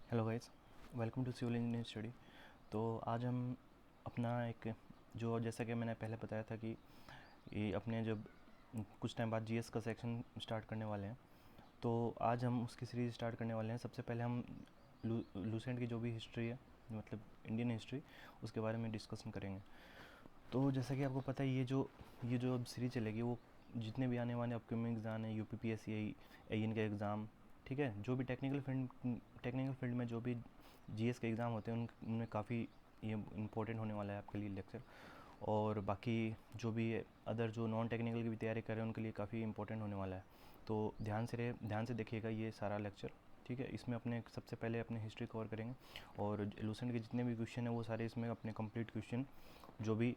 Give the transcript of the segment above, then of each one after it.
Hello guys, welcome to civil engineering study. तो आज हम अपना एक जो जैसा कि मैंने पहले बताया था कि ये अपने जब कुछ टाइम बाद जीएस का सेक्शन स्टार्ट करने वाले हैं, तो आज हम उसकी सीरीज़ स्टार्ट करने वाले हैं। सबसे पहले हम लूसेंट की जो भी हिस्ट्री है, मतलब इंडियन हिस्ट्री, उसके बारे में डिस्कशन करेंगे। तो जैसा कि आपको पता है, ये जो अब सीरीज चलेगी वो जितने भी आने वाले अपकमिंग एग्ज़ाम है, यूपीपीएससी, एन का एग्ज़ाम, ठीक है, जो भी टेक्निकल फील्ड में जो भी जीएस के एग्ज़ाम होते हैं उनमें काफ़ी ये इम्पोर्टेंट होने वाला है आपके लिए लेक्चर। और बाकी जो भी अदर जो नॉन टेक्निकल की भी तैयारी कर रहे हैं उनके लिए काफ़ी इंपॉर्टेंट होने वाला है। तो ध्यान से देखिएगा ये सारा लेक्चर, ठीक है। इसमें अपने सबसे पहले अपने हिस्ट्री कवर करेंगे और लूसेंट के जितने भी क्वेश्चन हैं वो सारे इसमें अपने कंप्लीट क्वेश्चन जो भी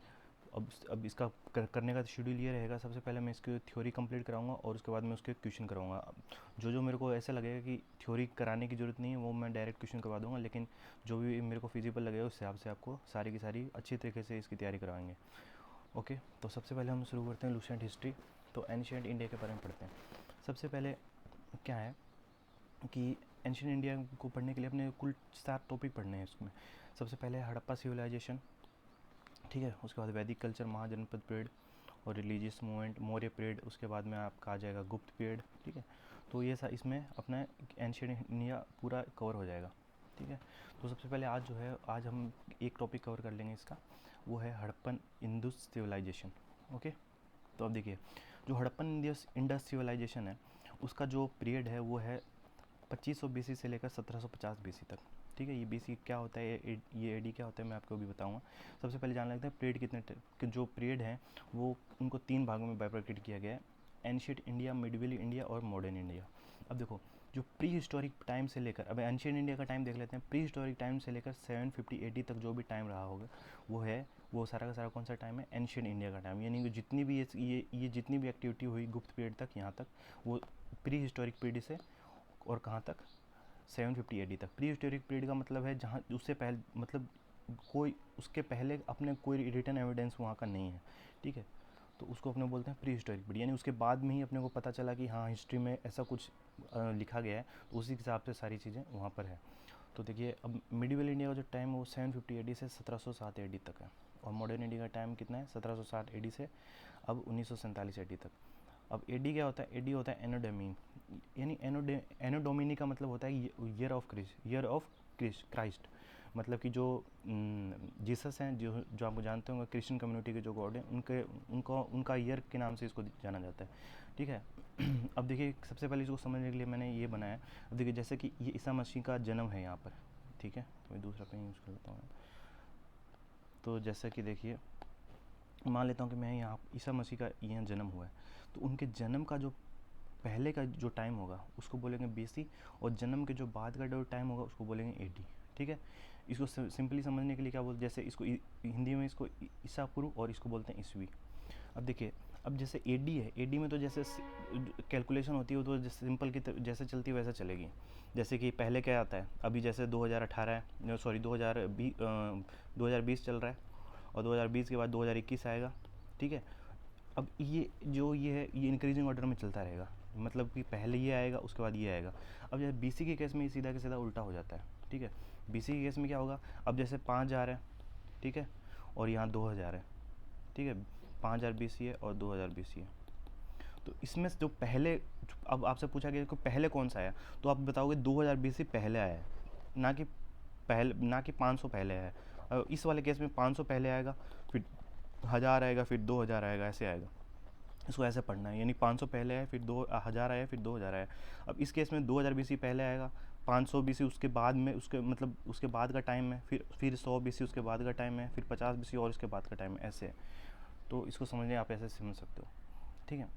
अब इसका करने का शेड्यूल ये रहेगा। सबसे पहले मैं इसकी थ्योरी कंप्लीट कराऊंगा और उसके बाद मैं उसके क्वेश्चन कराऊंगा। जो जो मेरे को ऐसा लगेगा कि थ्योरी कराने की ज़रूरत नहीं है वो मैं डायरेक्ट क्वेश्चन करवा दूंगा, लेकिन जो भी मेरे को फिजिबल लगेगा उस हिसाब से आपको सारी की सारी अच्छी तरीके से इसकी तैयारी करवाएंगे। ओके, तो सबसे पहले हम शुरू करते हैं लूसेंट हिस्ट्री। तो एंशिएंट इंडिया के बारे में पढ़ते हैं। सबसे पहले क्या है कि एंशिएंट इंडिया को पढ़ने के लिए अपने कुल 7 टॉपिक पढ़ने हैं इसमें। सबसे पहले हड़प्पा सिविलाइजेशन, ठीक है। उसके बाद वैदिक कल्चर, महाजनपद पीरियड और रिलीजियस मूवमेंट, मौर्य पीरियड। उसके बाद में आपका आ जाएगा गुप्त पीरियड, ठीक है। तो ये इसमें अपना एंशिएंट इंडिया पूरा कवर हो जाएगा, ठीक है। तो सबसे पहले आज जो है, आज हम एक टॉपिक कवर कर लेंगे इसका, वो है हड़प्पन इंडस सिविलाइजेशन। ओके, तो अब देखिए, जो हड़प्पन इंडस सिविलाइजेशन है उसका जो पीरियड है वो है 2500 बीसी से लेकर 1750 बीसी तक, ठीक है। ये बीसी क्या होता है, ये एडी क्या होता है, मैं आपको भी बताऊंगा। सबसे पहले जान लेते हैं पीरियड जो पीरियड हैं वो उनको 3 भागों में बाइफरकेट किया गया है: एंशिएंट इंडिया, मिडिवल इंडिया और मॉडर्न इंडिया। अब देखो, जो प्री हिस्टोरिक टाइम से लेकर, अब एंशिएंट इंडिया का टाइम देख लेते हैं। प्री हिस्टोरिक टाइम से लेकर 750 एडी तक जो भी टाइम रहा होगा वो सारा का सारा कौन सा टाइम है, एंशिएंट इंडिया का टाइम। यानी कि जितनी भी ये जितनी भी एक्टिविटी हुई गुप्त पीरियड तक, यहाँ तक, वो प्री हिस्टोरिक पीरियड से और कहाँ तक, 750 एडी तक। प्री हिस्टोरिक पीरियड का मतलब है जहाँ उससे पहले, मतलब कोई उसके पहले अपने कोई रिटर्न एविडेंस वहाँ का नहीं है, ठीक है। तो उसको अपने बोलते हैं प्री हिस्टोरिक पीरियड, यानी उसके बाद में ही अपने को पता चला कि हाँ हिस्ट्री में ऐसा कुछ लिखा गया है, तो उसी के हिसाब से सारी चीज़ें वहाँ पर है। तो देखिए, अब मिडिवल इंडिया का जो टाइम है वो 750 एडी से 1707 एडी तक है, और मॉडर्न इंडिया का टाइम कितना है, 1760 एडी से अब 1947 एडी तक। अब एडी क्या होता है, एडी होता है एनोडोमीन, यानी एनोडोमिनी का मतलब होता है ईयर ऑफ क्राइस्ट। मतलब कि जो जीसस हैं, जो आपको जानते होंगे, क्रिश्चियन कम्युनिटी के जो गॉड हैं, उनका ईयर के नाम से इसको जाना जाता है, ठीक है। अब देखिए, सबसे पहले इसको समझने के लिए मैंने ये बनाया। अब देखिए, जैसे कि ये ईसा मसीह का जन्म है यहाँ पर, ठीक है। तो मैं दूसरा पेन यूज़ कर लेता हूँ। तो जैसे कि देखिए, मान लेता हूँ कि मैं यहाँ ईसा मसीह का यहाँ जन्म हुआ है, तो उनके जन्म का जो पहले का जो टाइम होगा उसको बोलेंगे बीसी, और जन्म के जो बाद का जो टाइम होगा उसको बोलेंगे एडी, ठीक है। इसको सिंपली समझने के लिए क्या बोलते, जैसे इसको हिंदी में इसको ईसा पूर्व और इसको बोलते हैं ईसवी। अब देखिए, अब जैसे एडी है, एडी में तो जैसे कैलकुलेशन होती है, तो जैसे सिंपल की जैसे चलती है वैसे चलेगी। जैसे कि पहले क्या आता है, अभी जैसे 2018 है, सॉरी 2020 चल रहा है, और 2020 के बाद 2021 आएगा, ठीक है। अब ये है, ये इंक्रीजिंग ऑर्डर में चलता रहेगा, मतलब कि पहले ये आएगा उसके बाद ये आएगा। अब जैसे बीसी के केस में ये सीधा के सीधा उल्टा हो जाता है, ठीक है। बीसी के केस में क्या होगा, अब जैसे 5000 है, ठीक है, और यहाँ 2000 है, ठीक है। 5000 बीसी है और 2000 बीसी है। तो इसमें जो पहले, अब आपसे पूछा गया कि पहले कौन सा आया, तो आप बताओगे 2000 बीसी पहले आया है, ना कि 500 पहले आया। इस वाले केस में 500 पहले आएगा, फिर 1000 आएगा, फिर 2000 आएगा, ऐसे आएगा। इसको ऐसे पढ़ना है, यानी 500 पहले आया, फिर 2000 आया, फिर 2000 आया। अब इस केस में 2000 बीसी पहले आएगा, 500 बीसी उसके बाद में, उसके मतलब उसके बाद का टाइम है, फिर 100 बीसी उसके बाद का टाइम है, फिर 50 बीसी और उसके बाद का टाइम है, ऐसे है। तो इसको समझने आप ऐसे समझ सकते हो, ठीक है।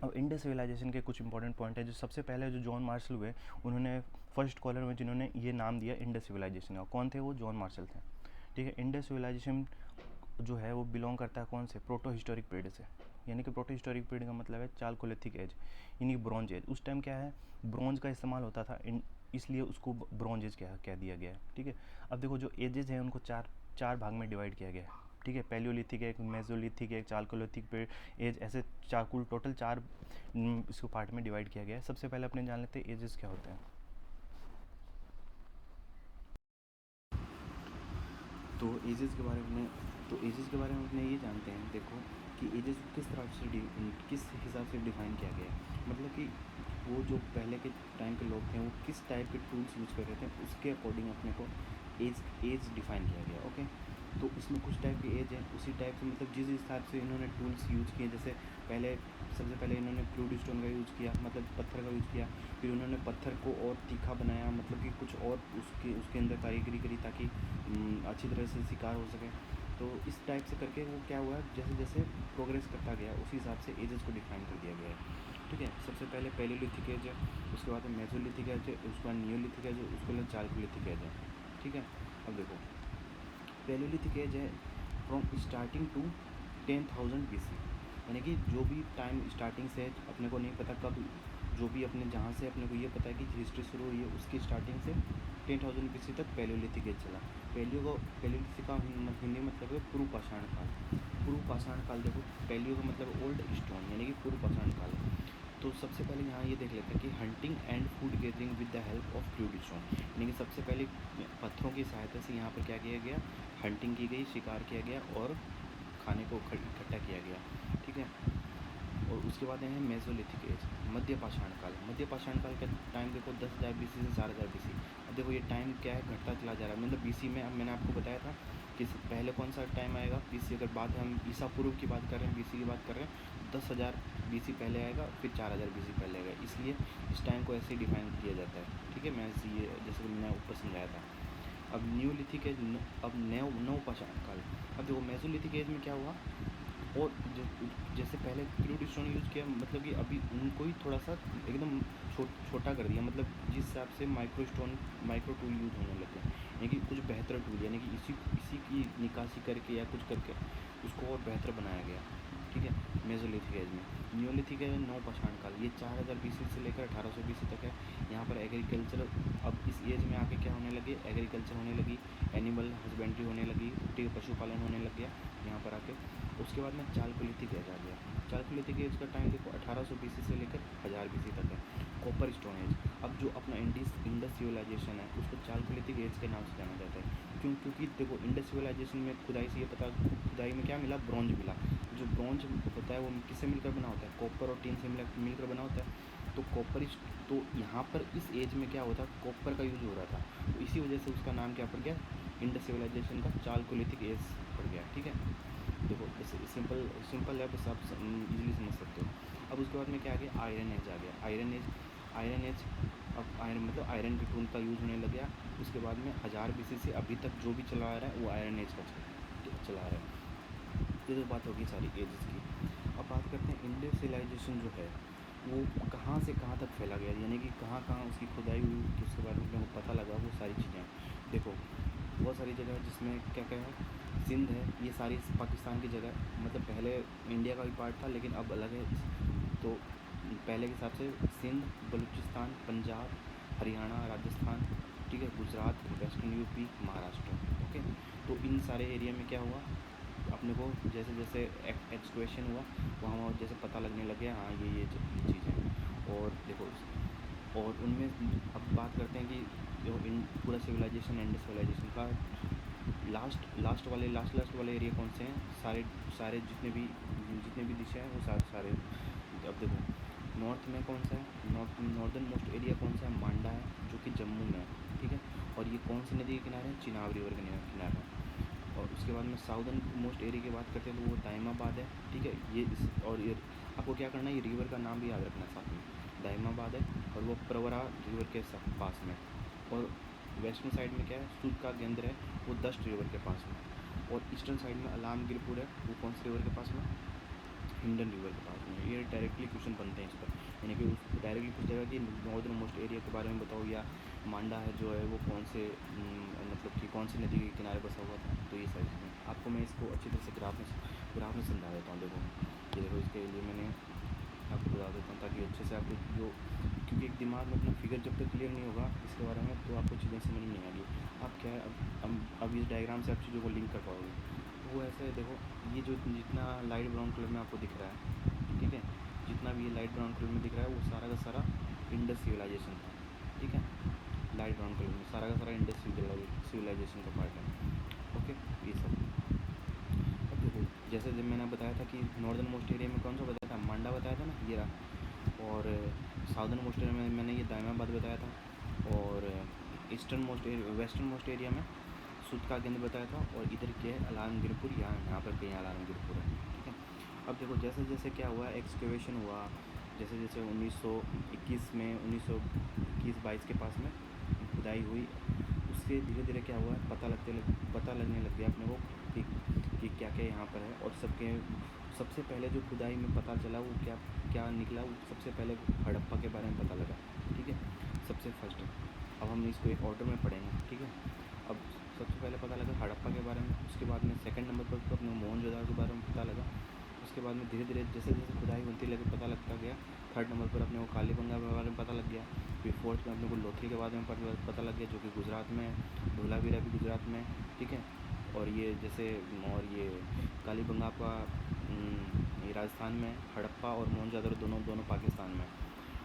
अब इंडस सिविलाइजेशन के कुछ इंपॉर्टेंट पॉइंट है। जो सबसे पहले जो जॉन मार्शल हुए, उन्होंने फर्स्ट कॉलर में जिन्होंने ये नाम दिया इंडस सिविलाइजेशन का, कौन थे वो, जॉन मार्शल थे, ठीक है। इंडस सिविलाइजेशन जो है वो बिलोंग करता है कौन से, प्रोटो हिस्टोरिक पीरियड से। यानी कि प्रोटो हिस्टोरिक पीरियड का मतलब है चालकोलिथिक एज, यानी ब्रॉन्ज एज। उस टाइम क्या है, ब्रॉन्ज का इस्तेमाल होता था, इसलिए उसको ब्रॉन्ज एज कह दिया गया है, ठीक है। अब देखो, जो एजेस हैं उनको चार भाग में डिवाइड किया गया है, ठीक है। पैलियोलिथिक है, एक मेसोलिथिक है, एक चालकोलिथिक एज, ऐसे कुल टोटल 4 इसको पार्ट में डिवाइड किया गया है। सबसे पहले अपने जान लेते हैं एजेस क्या होते हैं। तो एजेस के बारे में अपने ये जानते हैं, देखो कि एजेस किस तरह से किस हिसाब से डिफ़ाइन किया गया है। मतलब कि वो जो पहले के टाइम के लोग थे वो किस टाइप के टूल्स यूज़ कर रहे थे, उसके अकॉर्डिंग अपने को एज डिफ़ाइन किया गया। ओके, तो इसमें कुछ टाइप की एज है, उसी टाइप से मतलब जिस हिसाब से इन्होंने टूल्स यूज़ किए, जैसे सबसे पहले इन्होंने क्रूड स्टोन का यूज़ किया, मतलब पत्थर का यूज़ किया। फिर उन्होंने पत्थर को और तीखा बनाया, मतलब कि कुछ और उसके अंदर कारीगरी करी ताकि अच्छी तरह से शिकार हो सके। तो इस टाइप से करके वो क्या हुआ, जैसे जैसे प्रोग्रेस करता गया उसी हिसाब से एजेस को डिफाइन कर दिया गया है। ठीक है, सबसे पहले पैलियोलिथिक एज है, उसके बाद मेसोलिथिक एज है, उसके बाद नियोलिथिक एज है, उसके बाद चालकोलिथिक एज है। ठीक है, अब देखो पैलियोलिथिक एज है फ्रॉम स्टार्टिंग टू 10,000 BC, यानी कि जो भी टाइम स्टार्टिंग से अपने को नहीं पता कब, जो भी अपने जहाँ से अपने को ये पता है कि हिस्ट्री शुरू हुई है उसकी स्टार्टिंग से 10,000 BC तक पैलियोलिथिक एज चला। पैलियोलिथिक का हिंदी मतलब है पूर्व पाषाण काल। पूर्व पाषाण काल देखो, पैलियो का मतलब ओल्ड स्टोन यानी कि पूर्व पाषाण काल। तो सबसे पहले यहाँ ये देख लेते हैं कि hunting and food gathering with the help of crude stone, यानी कि सबसे पहले पत्थरों की सहायता से यहाँ पर क्या किया गया, हंटिंग की गई, शिकार किया गया और खाने को इकट्ठा किया गया। ठीक है, और उसके बाद है मेसोलिथिक एज, मध्य पाषाण काल। मध्य पाषाण काल का टाइम देखो 10,000 BC से 4,000 BC। अब देखो ये टाइम क्या है, घटता चला जा रहा है। मतलब BC में अब मैंने आपको बताया था कि पहले कौन सा टाइम आएगा, BC अगर बात हम ईसा पूर्व की बात कर रहे हैं, BC की बात कर रहे हैं, 10,000 BC पहले आएगा, फिर 4,000 BC पहले आएगा, इसलिए इस टाइम को ऐसे ही डिफाइन किया जाता है। ठीक है, मैं ये जैसे कि मैंने ऊपर समझाया था। अब न्यूलिथिक एज, अब नव पाषाण काल। अब देखो मेसोलिथिक एज में क्या हुआ, और जैसे पहले क्रूड स्टोन यूज़ किया, मतलब कि अभी उनको ही थोड़ा सा एकदम छोटा कर दिया, मतलब जिस हिसाब से माइक्रो टूल यूज़ होने लगे, यानी कि कुछ बेहतर टूल, यानी कि इसी की निकासी करके या कुछ करके उसको और बेहतर बनाया गया। ठीक है, मेसोलिथिक एज में। नियोलिथिक एज नौ पाषाण काल, ये 4,000 BC से लेकर 1800 BC तक है। यहाँ पर एग्रीकल्चर, अब इस एज में आके क्या होने लगे, एग्रीकल्चर होने लगी, एनिमल हस्बेंड्री होने लगी, ठीक है, पशुपालन होने लग गया यहाँ पर आके। उसके बाद में चालकोलिथिक एज आ गया। चालकोलिथिक एज का टाइम देखो 1800 BC से लेकर 1000 BC तक है। कॉपर स्टोन एज, अब जो अपना इंडस सिविलाइजेशन है उसको चालकोलिथिक एज के नाम से जाना जाता है। क्यों? क्योंकि देखो इंडस सिविलाइजेशन में खुदाई से ये पता, खुदाई में क्या मिला, ब्रॉन्ज मिला। जो ब्रॉन्ज होता है वो किससे मिलकर बना होता है, कॉपर और टिन से मिलकर बना होता है। तो तो यहाँ पर इस एज में क्या होता है, कॉपर का यूज हो रहा था, तो इसी वजह से उसका नाम क्या पड़ गया, इंडस सिविलाइजेशन का चालकोलिथिक एज पड़ गया। ठीक है, देखो सिंपल है, बस आप इजीली समझ सकते हो। अब उसके बाद में क्या आ गया, आयरन एज आ गया। आयरन एज, अब आयरन मतलब आयरन के टूल का यूज़ होने लग गया। उसके बाद में 1000 BC से अभी तक जो भी चला आ रहा है वो आयरन एज का चला आ रहा है। ये तो बात होगी सारी एजेस की। अब बात करते हैं इंडस सिविलाइजेशन जो है वो कहाँ से कहाँ तक फैला गया, यानी कि कहाँ कहाँ उसकी खुदाई हुई, उसके बारे में पता लगा, वो सारी चीज़ें देखो। बहुत सारी जगह है जिसमें क्या क्या है, सिंध है, ये सारी पाकिस्तान की जगह, मतलब पहले इंडिया का भी पार्ट था लेकिन अब अलग है। तो पहले के हिसाब से सिंध, बलूचिस्तान, पंजाब, हरियाणा, राजस्थान, ठीक है, Gujarat, western UP, Maharashtra. Okay, तो इन सारे एरिया में क्या हुआ, अपने को जैसे जैसे एक्सक्वेशन हुआ वहाँ जैसे पता लगने लग गया, हाँ ये चीज़ है। और देखो और उनमें अब बात करते हैं कि जो इन पूरा सिविलाइजेशन इंडस सिविलाइजेशन का लास्ट वाले एरिया कौन से हैं, सारे जितने भी दिशा हैं वो सारे। अब देखो नॉर्थ में कौन सा है, नॉर्दर्न मोस्ट एरिया कौन सा है, मांडा है, जो कि जम्मू में है। ठीक है, और ये कौन सी नदी के किनारे है, चिनाब रिवर के किनारे है। और उसके बाद में साउदर्न मोस्ट एरिया की बात करते हैं तो वो दाइमाबाद है। ठीक है, ये आपको क्या करना है, ये रिवर का नाम भी याद रखना है साथ में, दाइमाबाद है, और वो प्रवरा रिवर के पास में। और वेस्टर्न साइड में क्या है, सूद का केंद्र है, वो दस्ट रिवर के पास में। और ईस्टर्न साइड में अलामगिरपुर है, वो कौन से रिवर के पास में, हिंडन रिवर के पास में। ये डायरेक्टली क्वेश्चन बनते हैं इस पर, यानी कि उसको डायरेक्टली पूछ जाएगा कि नॉर्दर्न मोस्ट एरिया के बारे में बताओ, या मांडा है जो है वो कौन से मतलब कि कौन सी नदी के किनारे बसा हुआ था। तो ये सारी चीज़ें आपको मैं इसको अच्छी तरह से ग्राफ में समझा देता हूँ। देखो ये देखो, इसके लिए मैंने आपको बता देता हूँ ताकि अच्छे से आपको जो, क्योंकि एक दिमाग में अपना फिगर जब तक क्लियर नहीं होगा इसके बारे में तो आपको चीज़ें समझ नहीं आएगी। आप क्या है, अब इस डायग्राम से आप चीज़ों को लिंक कर पाओगे। तो वो ऐसे है, देखो ये जो जितना लाइट ब्राउन कलर में आपको दिख रहा है, ठीक है, जितना भी ये लाइट ब्राउन कलर में दिख रहा है वो सारा का सारा इंडस सिविलाइजेशन था। ठीक है, लाइट ब्राउन कलर में सारा का सारा इंडस सिविलाइजेशन का पार्ट है। ओके, ये सब। अब देखो, जैसे जब मैंने बताया था कि नॉर्दर्न मोस्ट एरिया में कौन सा बताया था, मांडा बताया था ना, ये रहा। और साउदर्न मोस्ट एरिया में मैंने ये दायमाबाद बताया था। और eastern most area, western most area में सूत का केंद्र बताया था। और इधर क्या है, अलारमगिरपुर, यहाँ पर कहीं अलारमगिरपुर है, ठीक है। अब देखो, जैसे जैसे क्या हुआ, एक्सकेवेशन हुआ, जैसे जैसे 1921 में, 1921-22 के पास में खुदाई हुई, उससे धीरे धीरे क्या हुआ, पता लगने लग गया अपने को कि क्या क्या यहाँ पर है। और सबसे पहले जो खुदाई में पता चला वो क्या क्या निकला, वो सबसे पहले हड़प्पा के बारे में पता लगा, ठीक है, सबसे फर्स्ट। अब हम इसको एक ऑर्डर में पढ़ेंगे, ठीक है। अब सबसे पहले पता लगा हड़प्पा के बारे में, उसके बाद में सेकंड नंबर पर तो अपने मोहनजोदड़ो के बारे में पता लगा। उसके बाद में धीरे धीरे जैसे जैसे खुदाई होती लगी पता लगता गया। थर्ड नंबर पर अपने को कालीबंगा के बारे में पता लग गया। फिर फोर्थ में अपने को लोथल के बारे में पता लग गया, जो कि गुजरात में है। धोलावीरा भी गुजरात में, ठीक है। और ये जैसे, और ये कालीबंगा का ये राजस्थान में, हड़प्पा और मोहनजोदड़ो दोनों पाकिस्तान में,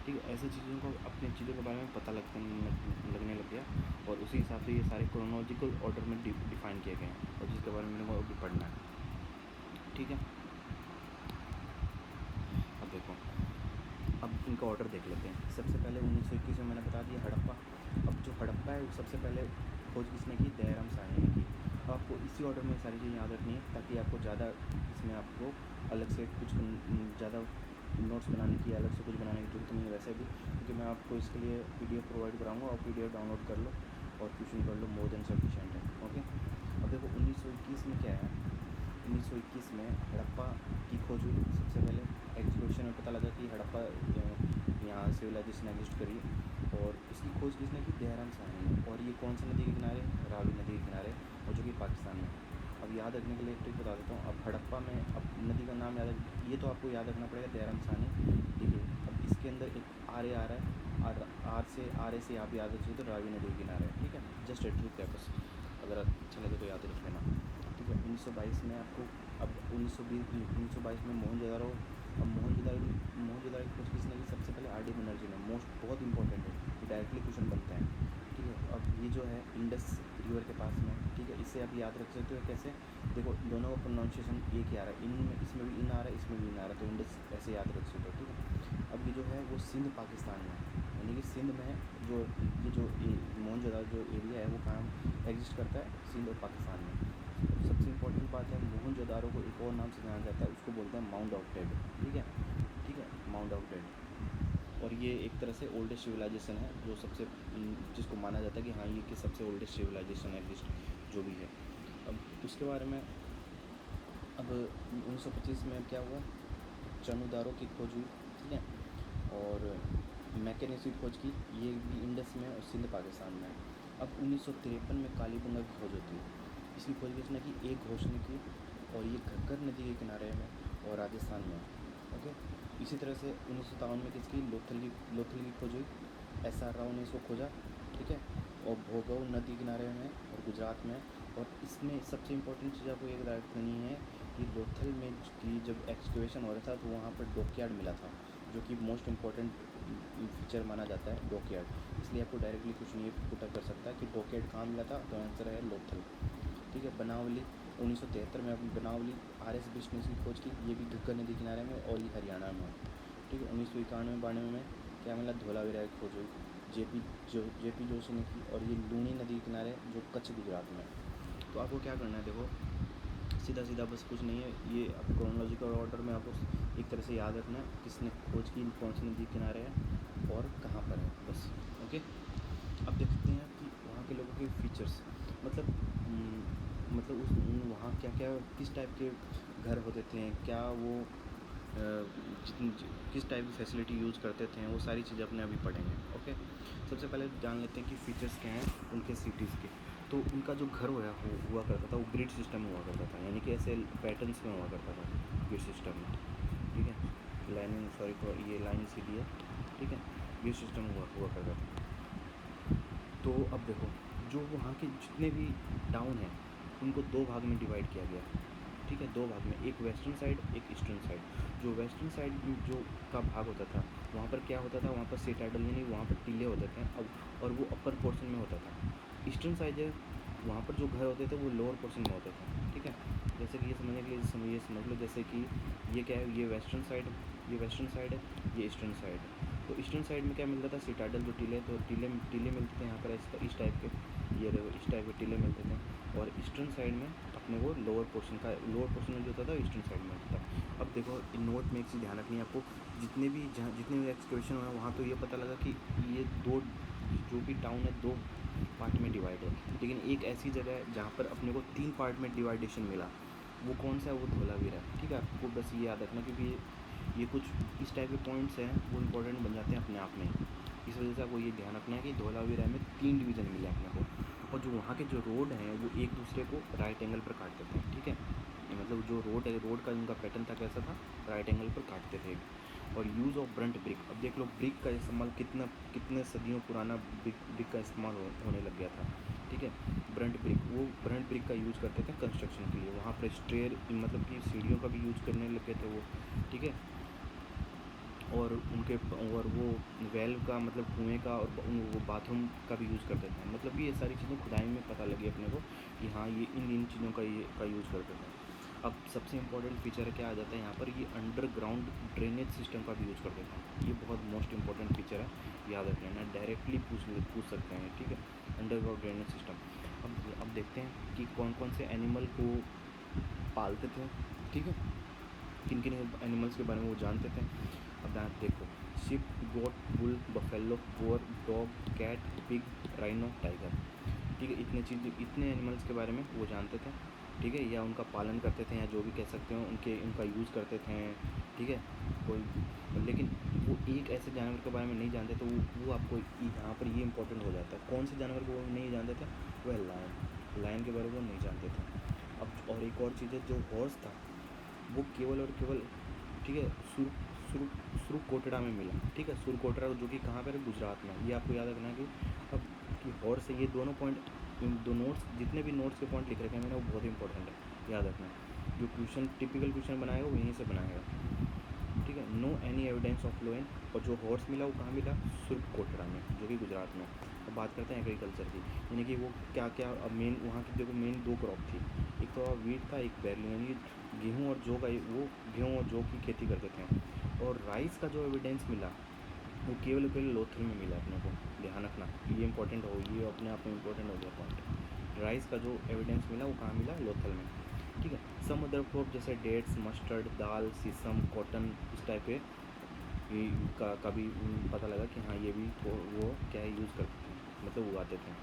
ठीक है। ऐसी चीज़ों को, अपनी चीज़ों के बारे में पता लगने लग गया। और उसी हिसाब से ये सारे क्रोनोलॉजिकल ऑर्डर में डिफ़ाइन किए गए हैं, और जिसके बारे में मेरे को अभी पढ़ना है, ठीक है। अब देखो, अब इनका ऑर्डर देख लेते हैं। सबसे पहले 1921 में मैंने बता दिया हड़प्पा। अब जो हड़प्पा है वो सबसे पहले खोज किसने की, दयाराम साहनी ने की। अब आपको इसी ऑर्डर में सारी चीज़ें याद रखनी है, ताकि आपको ज़्यादा इसमें आपको अलग से कुछ ज़्यादा नोट्स बनाने की, अलग से कुछ बनाने की जरूरत नहीं है वैसे भी, क्योंकि मैं आपको इसके लिए PDF प्रोवाइड कराऊंगा, और PDF डाउनलोड कर लो और ट्यूशन कर लो, मोर देन सफिशिएंट है, ओके। अब देखो 1921 में क्या है, 1921 में हड़प्पा की खोज हुई सबसे पहले। एक्सप्लोरेशन में पता लगा कि हड़प्पा यहाँ सिविलाइजेशन एग्जिस्ट करी, और इसकी खोज किसने की, दयाराम साहनी ने। और ये कौन सी नदी के किनारे, रावी नदी के किनारे, और जो कि पाकिस्तान में। अब याद रखने के लिए एक ट्रिक बता देता हूँ। अब हड़प्पा में, अब नदी का नाम याद, ये तो आपको याद रखना पड़ेगा, दयाराम साहनी, ठीक है। अब इसके अंदर एक आर आ रहा है, आर से आप याद रखिए तो रावी नदी के किनारे है, ठीक है। जस्ट ए ट्रिक है बस, अगर अच्छा लगे तो याद रख लेना, ठीक है। 1922 में आपको, अब 1922 में मोहनजोदड़ो। अब मोहनजोदड़ो की खोज किसने की, सबसे पहले RD बनर्जी ने। बहुत इंपॉर्टेंट है, ये डायरेक्टली क्वेश्चन बनते हैं, ठीक है। अब ये जो है इंडस रिवर के पास में, ठीक है। इसे आप याद रख सकते हो कैसे, देखो दोनों का प्रोनाउंसिएशन एक ही आ रहा है, इन में, इसमें भी इन आ रहा है, इसमें भी इन आ रहा है, तो इंडस ऐसे याद रख सकते हो, ठीक है। अब ये जो है वो सिंध पाकिस्तान में, यानी कि सिंध में जो मोहनजोदड़ो जो एरिया है वो कहाँ एग्जिस्ट करता है, सिंध और पाकिस्तान में। सबसे इम्पोर्टेंट बात है, मोहनजोदड़ो को एक और नाम से जाना जाता है, उसको बोलते हैं माउंट ऑफ डेड, ठीक है, ठीक है, माउंट ऑफ डेड। और ये एक तरह से ओल्डेस्ट सिविलाइजेशन है, जो सबसे, जिसको माना जाता है कि हाँ ये कि सबसे ओल्डेस्ट सिविलाइजेशन एग्जिस्ट जो भी है। अब उसके बारे में, अब 1925 में क्या हुआ, चनुदारो की खोज हुई, ठीक है। और मैकेनिसी की खोज की, ये भी इंडस में और सिंध पाकिस्तान में। अब 1953 में कालीबंगा की खोज होती है। इसकी खोज किसने की, एक घोष ने की, और ये घग्गर नदी के किनारे में और राजस्थान में, ओके। इसी तरह से 1957 में किसकी, लोथल की खोज हुई, SR राव ने इसको खोजा, ठीक है। और भोगव नदी किनारे में और गुजरात में। और इसमें सबसे इम्पोर्टेंट चीज़ आपको ये रखनी है कि लोथल में की जब एक्सकेवेशन हो रहा था तो वहाँ पर डॉकयार्ड मिला था, जो कि मोस्ट इम्पॉर्टेंट फीचर माना जाता है, डॉकयार्ड। इसलिए आपको डायरेक्टली कुछ नहीं पुटअप कर सकता कि डॉकयार्ड कहाँ मिला था, तो आंसर है लोथल, ठीक है। बनावली 1973 में अपनी बनावली RS बिष्ट ने इसकी खोज की, ये भी घग्गर नदी किनारे में, और ये हरियाणा में, ठीक है। 1991-92 में क्या मिला, धोलावीरा की खोज हुई, JP जोशी ने की, और ये लूणी नदी के किनारे, जो कच्छ गुजरात में। तो आपको क्या करना है, देखो सीधा सीधा बस कुछ नहीं है, ये आप क्रोनोलॉजिकल ऑर्डर में आपको एक तरह से याद रखना है, किसने खोज की, कौन सी नदी किनारे है और कहाँ पर है, बस, ओके। अब देखते हैं कि वहाँ के लोगों के फीचर्स, मतलब वहाँ क्या क्या, किस टाइप के घर होते थे, क्या वो किस टाइप की फैसिलिटी यूज़ करते थे, वो सारी चीज़ें अपने अभी पढ़ेंगे, ओके। सबसे पहले जान लेते हैं कि फ़ीचर्स क्या हैं उनके सिटीज़ के। तो उनका जो घर हुआ करता था, वो ग्रिड सिस्टम में हुआ करता था, यानी कि ऐसे पैटर्न्स में हुआ करता था, ग्रिड सिस्टम में, ठीक है। ये लाइन सीधी है, ठीक है, ग्रिड सिस्टम हुआ करता था। तो अब देखो, जो वहाँ के जितने भी टाउन हैं उनको दो भाग में डिवाइड किया गया, ठीक है, दो भाग में, एक वेस्टर्न साइड, एक ईस्टर्न साइड। जो वेस्टर्न साइड जो का भाग होता था, वहाँ पर क्या होता था, वहाँ पर सिटाडल, यानी वहाँ पर टीले होते थे, अब और वो अपर पोर्शन में होता था। ईस्टर्न साइड है, वहाँ पर जो घर होते थे वो लोअर पोर्शन में होते थे, ठीक है। जैसे कि ये समझने के लिए ये समझ लो, जैसे कि ये क्या है, ये वेस्टर्न साइड है, ये ईस्टर्न साइड है। तो ईस्टर्न साइड में क्या मिलता था, सिटाडल जो टीले, तो टीले मिलते थे यहाँ पर इस टाइप के, ये इस टाइप के टीले मिलते थे। और ईस्टर्न साइड में अपने को लोअर पोर्शन में जो होता था ईस्टर्न साइड में होता था। अब देखो नोट में एक चीज़ ध्यान रखनी है आपको, जितने भी एक्सकवेशन हुए वहाँ तो ये पता लगा कि ये दो जो भी टाउन है 2 पार्ट में डिवाइड है, लेकिन एक ऐसी जगह है जहाँ पर अपने को 3 पार्ट में डिवाइडेशन मिला। वो कौन सा है, वो धोलावीरा है, ठीक है। आपको बस ये याद रखना, क्योंकि ये कुछ इस टाइप के पॉइंट्स हैं वो इंपॉर्टेंट बन जाते हैं अपने आप में। इस वजह से आपको ये ध्यान रखना है कि धोलावीरा में 3 डिवीज़न मिले अपने को, और जो वहाँ के जो रोड हैं वो एक दूसरे को राइट एंगल पर काट देते हैं, ठीक है। मतलब जो रोड है, रोड का उनका पैटर्न था कैसा था, राइट एंगल पर काटते थे। और यूज़ ऑफ ब्रंट ब्रिक, अब देख लो ब्रिक का इस्तेमाल कितने सदियों पुराना ब्रिक का इस्तेमाल होने लग गया था, ठीक है। ब्रंट ब्रिक का यूज़ करते थे कंस्ट्रक्शन के लिए। वहाँ पर स्टेयर मतलब कि सीढ़ियों का भी यूज़ करने लग गए थे वो, ठीक है। और वो वेल का मतलब कुएँ का, और वो बाथरूम का भी यूज़ करते थे। मतलब कि ये सारी चीज़ें खुदाई में पता लगी अपने को कि हाँ ये इन चीज़ों का यूज़ करते थे। अब सबसे इम्पोर्टेंट फीचर क्या आ जाता है यहाँ पर, ये अंडरग्राउंड ड्रेनेज सिस्टम का भी यूज़ करते थे। ये बहुत मोस्ट इंपॉर्टेंट फीचर है, याद रख लेना, डायरेक्टली पूछ सकते हैं, ठीक है। Underground drainage system. अब देखते हैं कि कौन कौन से एनिमल को पालते थे, ठीक है, किन किन एनिमल्स के बारे में वो जानते थे। अब आप देखो, sheep, goat, bull, buffalo, boar, dog, cat, pig, rhino, tiger, ठीक है। इतने एनिमल्स के बारे में वो जानते थे, ठीक है, या उनका पालन करते थे, या जो भी कह सकते हो उनका यूज़ करते थे, ठीक है। कोई लेकिन वो एक ऐसे जानवर के बारे में नहीं जानते, तो वो आपको यहाँ पर ये इंपॉर्टेंट हो जाता है। कौन से जानवर को वो नहीं जानते थे, वो है लायन के बारे में वो नहीं जानते थे। अब और एक और चीज़ है, जो हॉर्स था वो केवल और केवल, ठीक है, सुरकोटड़ा में मिला, ठीक है। सुरकोटड़ा जो कि कहाँ पर है, गुजरात में। ये आपको याद रखना है कि अब कि हॉर्स है, ये दोनों पॉइंट, दो नोट्स, जितने भी नोट्स के पॉइंट लिख रखे हैं मैंने, वो बहुत इंपॉर्टेंट है, याद रखना। जो टिपिकल क्वेश्चन बनाएगा वो यहीं से बनाएगा, ठीक है। No any evidence of lion, और जो हॉर्स मिला वो कहाँ मिला, सुरकोटड़ा में, जो कि गुजरात में। अब बात करते हैं एग्रीकल्चर की, यानी कि वो क्या क्या, अब मेन वहाँ की देखो मेन 2 क्रॉप थी, एक तो वीट था, एक बैरली, यानी गेहूँ और जौ की खेती करते थे। और राइस का जो एविडेंस मिला वो केवल लोथल में मिला अपने को, ध्यान रखना, ये इंपॉर्टेंट हो, ये अपने आप में इंपॉर्टेंट हो गया पॉइंट। राइस का जो एविडेंस मिला वो कहाँ मिला, लोथल में, ठीक है। सम अदर क्रॉप जैसे डेट्स, मस्टर्ड, दाल, सीसम, कॉटन, इस टाइप के का भी पता लगा कि हाँ ये भी वो क्या है, यूज़ करते थे, मतलब उगाते थे।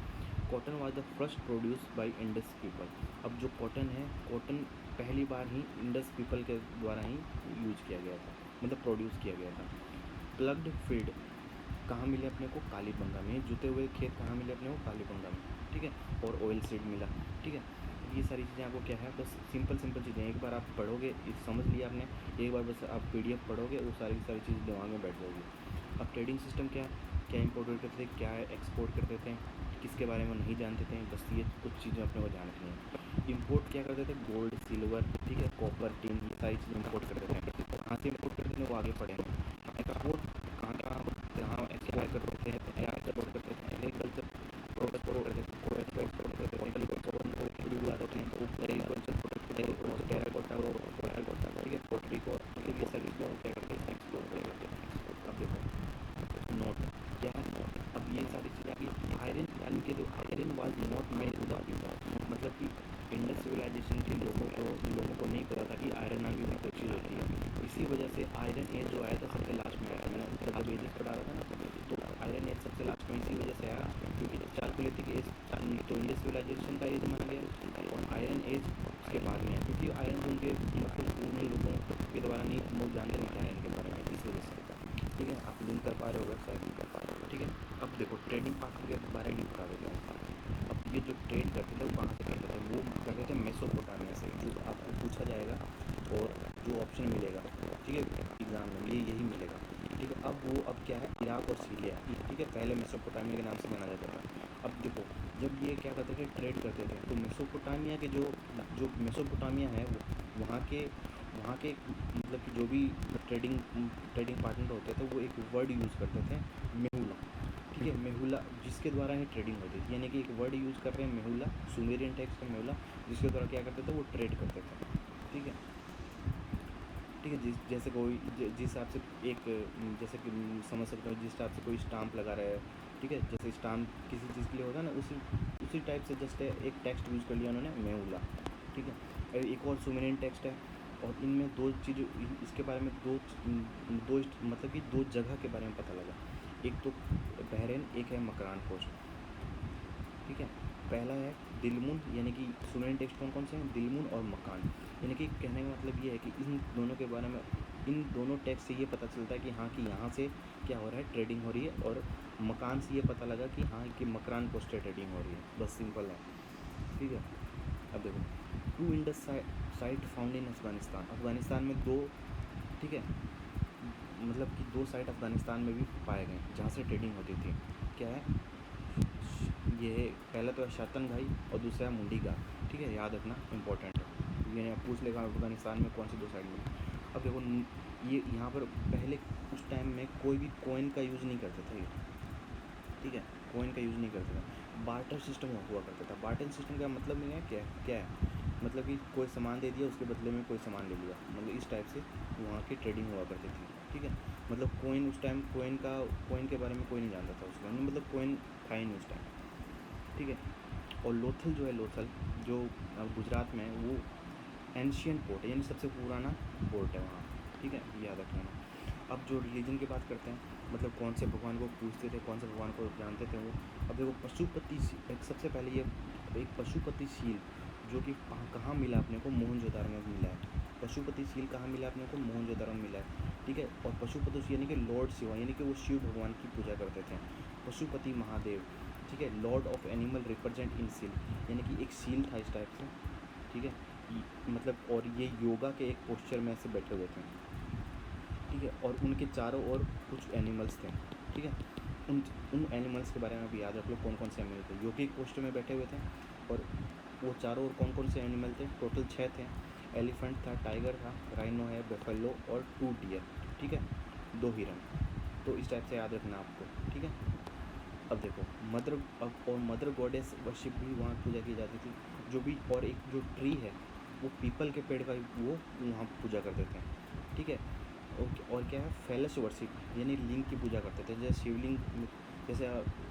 Cotton was the first produce by Indus people. अब जो कॉटन है, कॉटन पहली बार ही इंडस पीपल के द्वारा ही यूज किया गया था, मतलब प्रोड्यूस किया गया था। प्लग्ड फील्ड कहाँ मिले अपने को, कालीबंगा में। जुते हुए खेत कहाँ मिले अपने को, कालीबंगा में, ठीक है। और ऑयल सीड मिला, ठीक है। ये सारी चीज़ें आपको क्या है, बस सिंपल चीज़ें, एक बार आप पढ़ोगे, समझ लिया आपने, एक बार बस आप PDF पढ़ोगे, वो सारी चीज़ें दिमाग में बैठ जाएगी। अब ट्रेडिंग सिस्टम क्या इम्पोर्ट करते थे, क्या एक्सपोर्ट करते थे, किसके बारे में नहीं जानते थे, बस ये कुछ चीज़ें अपने को ध्यान रखनी है। इम्पोर्ट क्या करते थे, गोल्ड, सिल्वर, ठीक है, कॉपर, टिन, ये सारी चीज़ें इम्पोर्ट करते थे। कहाँ से इम्पोर्ट करते थे वो आगे पढ़ेंगे। एक्सपोर्ट कहाँ एक्सपोर्ट करते थे, क्या एक्सपोर्ट करते थे, एग्रीकल्चर प्रोडक्ट करते थे, को एक्सपोर्ट करते थे, एग्रीकल्चर प्रोडक्ट, टेराकोटा, ठीक है, पोल्ट्री को, ये सारी चीज़ें क्या करते हैं, एक्सप्लोर करते हैं। अब देखो नोट क्या है, नोट, अब ये सारी चीज़ें आयरन, यानी कि जो iron was not made without, मतलब कि इंडस सिविलाइजेशन के लोगों को नहीं पता था कि आयरन नाम की भी कोई चीज़ होती है। इसी वजह से आयरन एज जो आया था सबसे लास्ट में आया, मैंने जब एजेस पढ़ा रहा था ना, तो आयरन एज सबसे लास्ट में इसी वजह से आया, क्योंकि चालकोलिथिक एज तो इंडस सिविलाइजेशन का एज माना गया, और आयरन एज उसके बाद में है, क्योंकि आयरन उनके मतलब उन लोगों के द्वारा नहीं, लोग जानते नहीं आयरन के बारे में, इस वजह से, ठीक है। आप लिंक कर पा रहे हो, वेबसाइट लिंक कर पा रहे हो, ठीक है। अब देखो ट्रेडिंग पार्टनर के बारे में बता देते हैं। अब ये जो ट्रेड करते थे वो कहाँ से करते थे, वो करते थे मेसोपोटामिया से, जो आपको पूछा जाएगा और जो ऑप्शन मिलेगा, ठीक है, एग्जाम में यही मिलेगा, ठीक है। अब क्या है, इराक और सीरिया, ठीक है, पहले मेसोपोटामिया के नाम से जाना जाता था। अब देखो जब ये क्या करते थे, ट्रेड करते थे, तो मेसोपोटामिया के जो मेसोपोटामिया है वहाँ के मतलब कि जो भी ट्रेडिंग पार्टनर होते थे वो एक वर्ड यूज़ करते थे, मेहुला, ठीक ठीक है। मेहुला जिसके द्वारा ही ट्रेडिंग होती थी, यानी कि एक वर्ड यूज़ कर रहे हैं मेहुला, सुमेरियन टेक्स्ट है मेहुला, जिसके द्वारा क्या करते थे वो ट्रेड करते थे। ठीक है, ठीक है। जैसे कोई जिस हिसाब से एक जैसे कि समझ सकते हो, जिस हिसाब से कोई स्टाम्प लगा रहा है, ठीक है, जैसे स्टाम्प किसी चीज़ के लिए होता है ना, उसी टाइप से जस्ट एक टेक्स्ट यूज़ कर लिया उन्होंने मेहुला। ठीक है, एक और सुमेरियन टेक्स्ट है, और इनमें दो चीज़ इसके बारे में मतलब कि दो जगह के बारे में पता लगा। एक तो बहरैन, एक है मकरान पोस्ट। ठीक है, पहला है दिलमुन, यानी कि सुमेरियन टेक्स्ट कौन कौन से हैं, दिलमुन और मकान। यानी कि कहने का मतलब ये है कि इन दोनों के बारे में, इन दोनों टेक्स्ट से ये पता चलता है कि हाँ, कि यहाँ से क्या हो रहा है, ट्रेडिंग हो रही है, और मकान से ये पता लगा कि हाँ, कि मकरान पोस्ट से ट्रेडिंग हो रही है। बस सिंपल है। ठीक है, अब देखो, 2 Indus site found in Afghanistan. Afghanistan में 2, ठीक है, मतलब कि 2 साइट अफगानिस्तान में भी पाए गए जहाँ से ट्रेडिंग होती थी। क्या है ये, पहला तो है शतन घाई और दूसरा है मुंडी घाट। ठीक है, याद रखना, इंपॉर्टेंट है, ये पूछ लेगा अफगानिस्तान में कौन सी 2 साइड मिली। अब देखो, ये यहाँ पर पहले उस टाइम में कोई भी कॉइन का यूज़ नहीं करता था ये। ठीक है, कॉइन का यूज़ नहीं करता था, बार्टर सिस्टम हुआ करता था। बार्टर सिस्टम का मतलब नहीं है क्या है, मतलब कि कोई सामान दे दिया, उसके बदले में कोई सामान ले लिया, मतलब इस टाइप से वहाँ की ट्रेडिंग हुआ करती थी। ठीक है, मतलब कॉइन उस टाइम, कॉइन के बारे में कोई नहीं जानता था उस टाइम, मतलब कॉइन था ही नहीं उस टाइम। ठीक है, और लोथल जो है, लोथल जो गुजरात में है, वो एंशियंट पोर्ट है, यानी सबसे पुराना पोर्ट है वहाँ। ठीक है, याद रखना। अब जो रिलीजन की बात करते हैं, मतलब कौन से भगवान को पूजते थे, कौन से भगवान को जानते थे वो। अब देखो, पशुपति, एक सबसे पहले ये एक पशुपति शील जो कि कहाँ मिला अपने को, मोहनजोदारो में मिला है। पशुपति शील कहाँ मिला अपने को, मोहनजोदारो में मिला है। ठीक है, और पशुपति यानी कि लॉर्ड शिवा, यानी कि वो शिव भगवान की पूजा करते थे। पशुपति महादेव, ठीक है, Lord of animal represent in seal, यानी कि एक सील था इस टाइप से। ठीक है, मतलब, और ये योगा के एक पोस्चर में ऐसे बैठे हुए थे। ठीक है, और उनके चारों ओर कुछ एनिमल्स थे। ठीक है, उन एनिमल्स के बारे में भी याद रख लो, कौन कौन से एनिमल थे। योगिक पोस्टर में बैठे हुए थे, और वो चारों ओर कौन कौन से एनिमल थे, टोटल 6 थे। एलिफेंट था, टाइगर था, राइनो है, बेफेलो और 2 डियर। ठीक है, 2 हिरन। तो इस टाइप से याद रखना आपको। ठीक है, अब देखो, मदर गॉडेस वर्शिप भी वहाँ पूजा की जाती थी। जो भी, और एक जो ट्री है वो पीपल के पेड़ का वो वहाँ पूजा करते थे। ठीक है, और क्या है, फेलस वर्शिप, यानी लिंग की पूजा करते थे। जैसे शिवलिंग, जैसे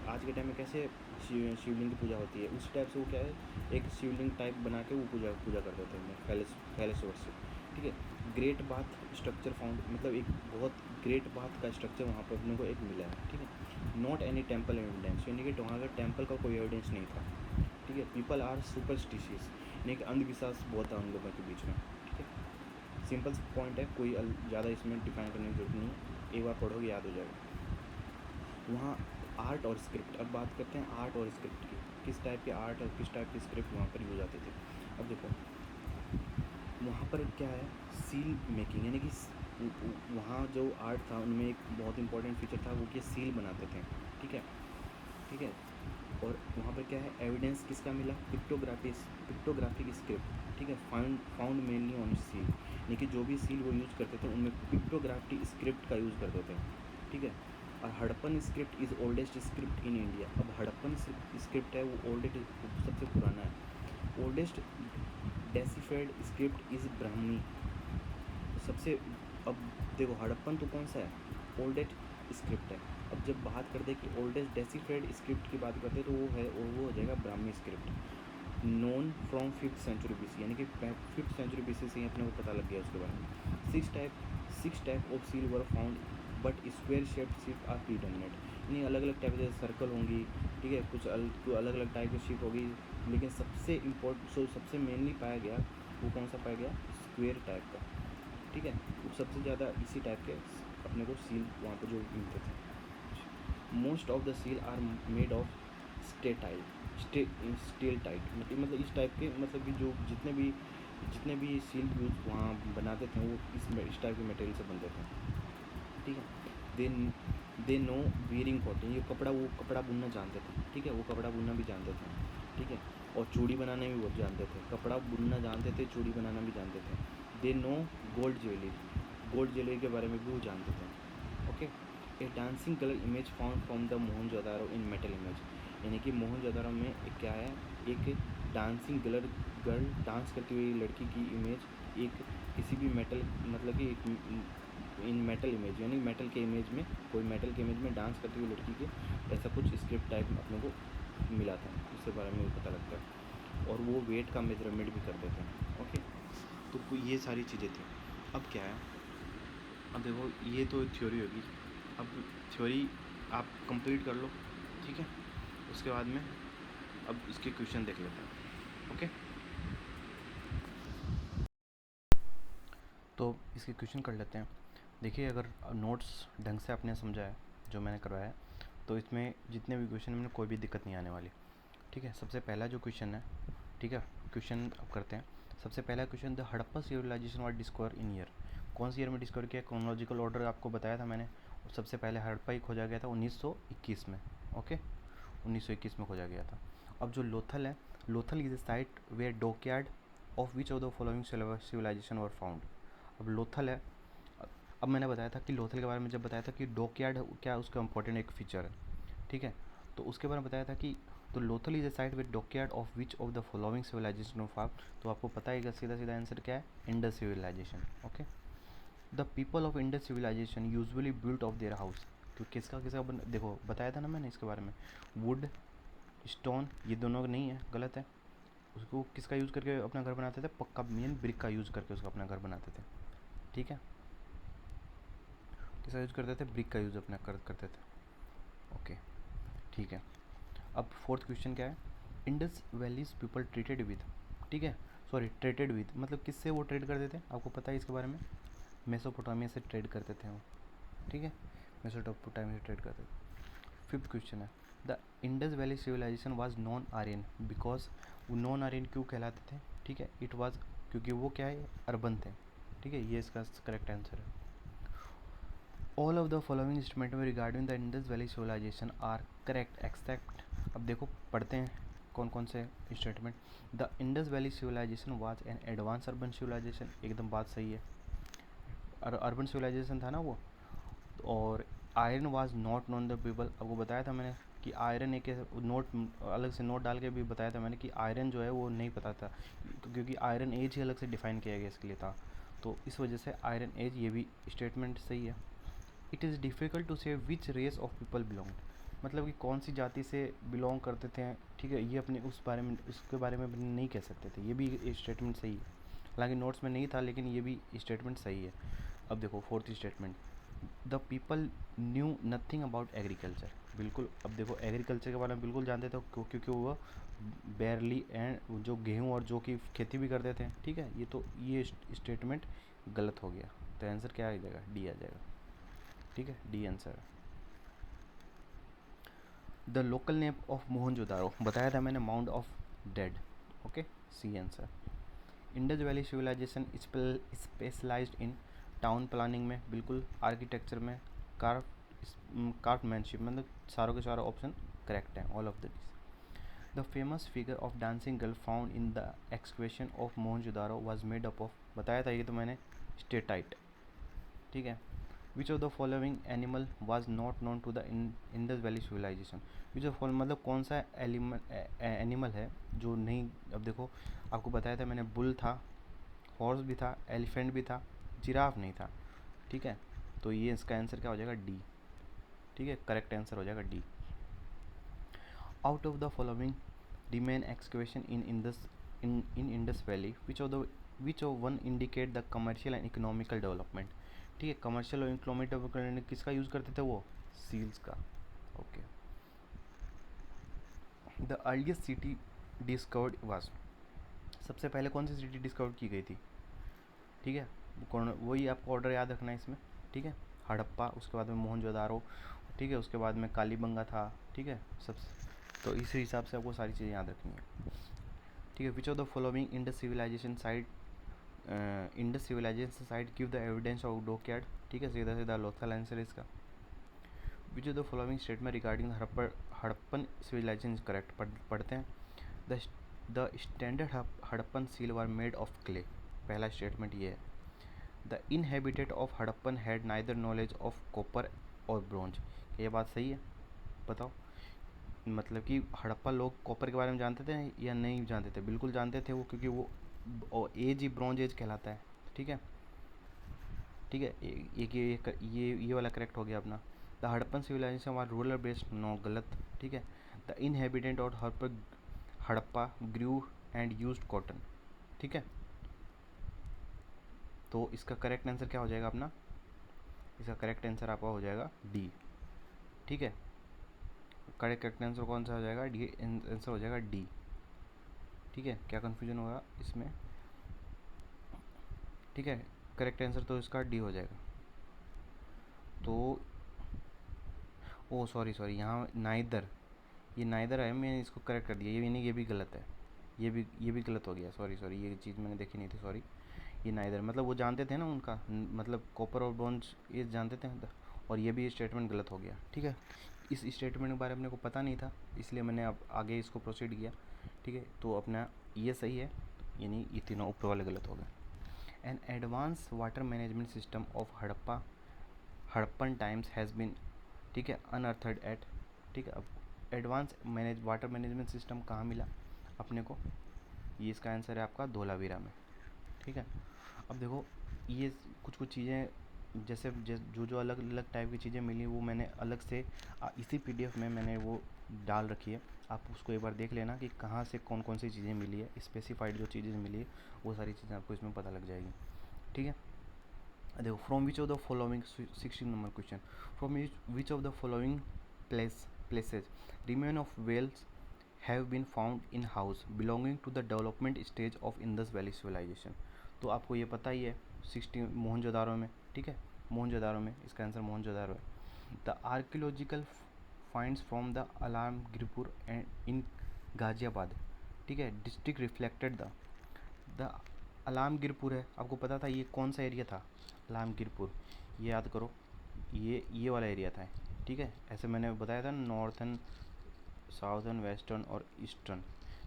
आज के टाइम में कैसे शिवलिंग की पूजा होती है, उस टाइप से वो क्या है, एक शिवलिंग टाइप बना के वो पूजा करते थे, फेलस वर्शिप। ठीक है, ग्रेट बाथ स्ट्रक्चर फाउंड, मतलब एक बहुत ग्रेट बाथ का स्ट्रक्चर वहाँ पर अपने को एक मिला है। ठीक है, नॉट एनी टेम्पल एविडेंस, यानी कि वहाँ का टेम्पल का कोई एविडेंस नहीं था। ठीक है, पीपल आर सुपरस्टिशियस, यानी कि अंधविश्वास बहुत था उन लोगों के बीच में। ठीक है, सिंपल पॉइंट है, कोई ज़्यादा इसमें डिफाइन करने की जरूरत नहीं है, एक बार पढ़ोगे याद हो जाएगा। वहाँ आर्ट और स्क्रिप्ट, अब बात करते हैं आर्ट और स्क्रिप्ट की, किस टाइप के आर्ट और किस टाइप की स्क्रिप्ट वहाँ पर यूज आती थी। अब देखो, वहाँ पर क्या है, सील मेकिंग, यानी कि वहाँ जो आर्ट था उनमें एक बहुत इंपॉर्टेंट फीचर था, वो कि सील बनाते थे। ठीक है, ठीक है, और वहाँ पर क्या है, एविडेंस किसका मिला, पिक्टोग्राफी की स्क्रिप्ट। ठीक है, फाउंड मेनली ऑन सील, यानी कि जो भी सील वो यूज़ करते थे उनमें पिक्टोग्राफी स्क्रिप्ट का यूज़ करते थे। ठीक है, और Harappan script is oldest script in India. अब हड़प्पन स्क्रिप्ट है वो ओल्डेस्ट, सबसे पुराना है। ओल्डेस्ट डेसिफाइड स्क्रिप्ट इज़ ब्राह्मी, सबसे। अब देखो, हड़प्पन तो कौन सा है, ओल्डेस्ट स्क्रिप्ट है। अब जब बात करते हैं कि ओल्डेस्ट डेसिफाइड स्क्रिप्ट की बात करते हैं, तो वो हो जाएगा Brahmi script, known from 5th century BC, यानी कि 5th सेंचुरी BC से ही अपने को पता लग गया उसके बारे में। 6 type of seal were found, but square shaped ship are predominant, यानी अलग अलग टाइप, जैसे सर्कल होंगी। ठीक है, कुछ अलग अलग टाइप की शिप होगी, लेकिन सबसे मेनली पाया गया वो कौन सा पाया गया, स्क्वायर टाइप का। ठीक है, वो सबसे ज़्यादा इसी टाइप के अपने को सील वहाँ पर जो मिलते थे। Most of the seal are made of steatite, मतलब इस टाइप के, मतलब कि जो जितने भी सील यूज वहाँ बनाते थे वो इस टाइप के मटेरियल से बनते थे। ठीक है, दे नो वीयरिंग कॉटन, ये वो कपड़ा बुनना जानते थे। ठीक है, वो कपड़ा बुनना भी जानते थे। ठीक है, और चूड़ी बनाने भी बहुत जानते थे, कपड़ा बुनना जानते थे, चूड़ी बनाना भी जानते थे। दे नो गोल्ड ज्वेलरी के बारे में भी वो जानते थे। Okay, A dancing girl image found from the Mohenjodaro in metal image, यानी कि मोहनजोदारो में एक क्या है, एक डांसिंग गर्ल डांस करती हुई लड़की की इमेज एक किसी भी मेटल, मतलब कि एक इन मेटल इमेज, यानी मेटल के इमेज में, कोई मेटल के इमेज में डांस करती हुई लड़की के ऐसा कुछ स्क्रिप्ट टाइप अपने को मिला था, उसके बारे में भी पता लगता है। और वो वेट का मेजरमेंट भी कर देते हैं। ओके, तो ये सारी चीज़ें थी। अब क्या है, अब देखो ये तो थ्योरी होगी, अब थ्योरी आप कंप्लीट कर लो, ठीक है, उसके बाद में अब इसके क्वेश्चन देख लेते हैं। ओके, तो इसके क्वेश्चन कर लेते हैं। देखिए, अगर नोट्स ढंग से आपने समझा है जो मैंने करवाया है, तो इसमें जितने भी क्वेश्चन में कोई भी दिक्कत नहीं आने वाली, ठीक है। सबसे पहला जो क्वेश्चन है, ठीक है, क्वेश्चन अब करते हैं। सबसे पहला question, the Harappa civilization was discover in year, कौन सी ईयर में डिस्कवर किया, क्रोनोलॉजिकल ऑर्डर आपको बताया था मैंने। सबसे पहले हड़प्पा ही खोजा गया था 1921 में। ओके, 1921 में खोजा गया था। अब जो लोथल है, Lothal is a site where dockyard of which of the following civilization were found. अब लोथल है, अब मैंने बताया था कि लोथल के बारे में जब बताया था कि डॉकयार्ड क्या उसका इंपॉर्टेंट एक फीचर है, ठीक है। तो उसके बारे में बताया था कि तो Lothal is a site with dockyard of which of the following civilization of आप, तो आपको पता है सीधा सीधा आंसर क्या है, Indus civilization. Okay, the people of Indus civilization usually built of their house, तो किसका किसका देखो बताया था ना मैंने इसके बारे में, वुड स्टोन, ये दोनों नहीं है, गलत है। उसको किसका यूज़ करके अपना घर बनाते थे, पक्का मेन ब्रिक का यूज़ करके उसका अपना घर बनाते थे, ठीक है। किसका यूज़ करते थे, ब्रिक का यूज़ अपना करते थे। ओके, ठीक है। अब फोर्थ क्वेश्चन क्या है, Indus valleys people treated with, ठीक है, सॉरी ट्रेडेड विद, मतलब किससे वो ट्रेड करते थे, आपको पता है इसके बारे में, मेसोपोटामिया से ट्रेड करते थे वो, ठीक है, मेसोपोटामिया से ट्रेड करते थे। फिफ्थ क्वेश्चन है, the Indus valley civilisation was non Aryan because, वो नॉन आर्यन क्यों कहलाते थे, ठीक है, इट वाज क्योंकि वो क्या है, अर्बन थे, ठीक है, ये इसका करेक्ट आंसर है। All of the following statement में regarding the Indus valley civilisation are correct except, अब देखो पढ़ते हैं कौन कौन से statement. The Indus valley civilisation was an advance urban civilisation, एकदम बात सही है, अर्बन सिविलाइजेशन था ना वो। और iron was not known the people, आपको बताया था मैंने कि आयरन एक नोट, अलग से नोट डाल के भी बताया था मैंने कि आयरन जो है वो नहीं पता था, क्योंकि आयरन एज ही अलग से डिफाइन किया गया इसके लिए था, तो इस वजह से आयरन एज, ये भी स्टेटमेंट सही है। इट इज़ डिफ़िकल्ट टू से विच रेस ऑफ पीपल बिलोंग, मतलब कि कौन सी जाति से बिलोंग करते थे, ठीक है, ये अपने उस बारे में, उसके बारे में अपने नहीं कह सकते थे, ये भी स्टेटमेंट सही है, हालांकि नोट्स में नहीं था लेकिन ये भी स्टेटमेंट सही है। अब देखो fourth statement, the people knew nothing about agriculture, बिल्कुल, अब देखो एग्रीकल्चर के बारे में बिल्कुल जानते थे क्योंकि वो बैरली एंड जो गेहूँ और जो की खेती भी करते थे, ठीक है, ये तो ये स्टेटमेंट गलत हो गया, तो आंसर क्या आ जाएगा, डी आ जाएगा, ठीक है, D answer. The local name of Mohenjodaro बताया था मैंने, mound of dead, okay, C answer. Indus valley civilisation specialised in town planning में, बिल्कुल, आर्किटेक्चर में, क्राफ्टमैनशिप, मतलब सारों के सारे ऑप्शन करेक्ट हैं, all of the the famous figure of dancing girl found in the excavation of Mohenjodaro was made up of, बताया था ये तो मैंने, स्टेटाइट, ठीक है। Which of the following animal was not known to the Indus valley civilization, which of मतलब कौन सा एनिमल है जो नहीं, अब देखो आपको बताया था मैंने, बुल था, हॉर्स भी था, एलिफेंट भी था, जिराफ नहीं था, ठीक है, तो ये इसका आंसर क्या हो जाएगा, डी, ठीक है, करेक्ट आंसर हो जाएगा D. Out of the following remain excavation in Indus valley, which of one indicate the commercial and economical development, ठीक है, कमर्शियल और इकोनॉमिक डेवलपमेंट किसका यूज़ करते थे वो, सील्स का। Okay, the earliest city discovered was, सबसे पहले कौन सी सिटी डिस्कवर की गई थी, ठीक है, कौन, वही आपको ऑर्डर याद रखना है इसमें, ठीक है, हड़प्पा, उसके बाद में मोहनजोदारो, ठीक है, उसके बाद में कालीबंगा था, ठीक है, सब, तो इस हिसाब से आपको सारी चीज़ें याद रखनी है, ठीक है। Which of the following Indus civilisation site, Indus civilisation site give the evidence of dockyard, ठीक है, सीधा सीधा लोथल आंसर है इसका। Which of the following statement regarding Harappan civilisation is correct, पढ़ते हैं। The the standard Harappan seal were made of clay, पहला statement ये है। The inhabitant of Harappan had neither knowledge of copper और ब्रोंज। क्या ये बात सही है? बताओ। मतलब कि हड़प्पा लोग कॉपर के बारे में जानते थे या नहीं जानते थे? बिल्कुल जानते थे वो, क्योंकि वो एज ही ब्रॉन्ज एज कहलाता है। ठीक है, ठीक है। एक ये वाला करेक्ट हो गया अपना। The Harappan civilization was rural based, no, गलत। ठीक है। द इनहेबिटेंट और Harappa grew and used cotton. ठीक है, तो इसका करेक्ट आंसर क्या हो जाएगा अपना? इसका करेक्ट आंसर आपका हो जाएगा डी। ठीक है, करेक्ट आंसर कौन सा हो जाएगा? डी आंसर हो जाएगा डी। ठीक है, क्या कन्फ्यूजन होगा इसमें? ठीक है, करेक्ट आंसर तो इसका डी हो जाएगा। तो ओ सॉरी सॉरी, यहाँ नाइदर, ये नाइदर है, मैंने इसको करेक्ट कर दिया, ये नहीं, ये भी गलत है। ये भी गलत हो गया, सॉरी सॉरी, ये चीज़ मैंने देखी नहीं थी, सॉरी। ये नाइदर मतलब वो जानते थे ना उनका मतलब कॉपर और ब्रॉन्ज ये जानते थे और ये भी स्टेटमेंट गलत हो गया। ठीक है, इस स्टेटमेंट के बारे में अपने को पता नहीं था, इसलिए मैंने अब आगे इसको प्रोसीड किया। ठीक है, तो अपना ये सही है, यानी ये तीनों ऊपर वाले गलत हो गए। An advance water management system of Harappan times has been, ठीक है, अनअर्थड एट। ठीक है, अब एडवांस वाटर मैनेजमेंट सिस्टम कहाँ मिला अपने को? ये इसका आंसर है आपका धोलावीरा में। ठीक है, अब देखो ये कुछ कुछ चीज़ें जैसे जो जो अलग अलग टाइप की चीज़ें मिली वो मैंने अलग से इसी पीडीएफ में मैंने वो डाल रखी है। आप उसको एक बार देख लेना कि कहाँ से कौन कौन सी चीज़ें मिली है, स्पेसिफाइड जो चीज़ें मिली है वो सारी चीज़ें आपको इसमें पता लग जाएगी। ठीक है, देखो, from which of the following, 16 number question, from which of the following places remain of wells have been found in house belonging to the development stage of Indus valley civilization. तो आपको ये पता ही है, 16 मोहनजोदारो में। ठीक है, मोहनजोदारो में, इसका आंसर मोहनजोदारो है। The archaeological finds from the Alamgirpur and in Ghaziabad, ठीक है, डिस्ट्रिक्ट रिफ्लेक्टेड द अलामगिरपुर है, आपको पता था ये कौन सा एरिया था? अलामगिरपुर, ये याद करो, ये वाला एरिया था। ठीक है, ऐसे मैंने बताया था, नॉर्थन, साउथर्न, वेस्टर्न और ईस्टर्न।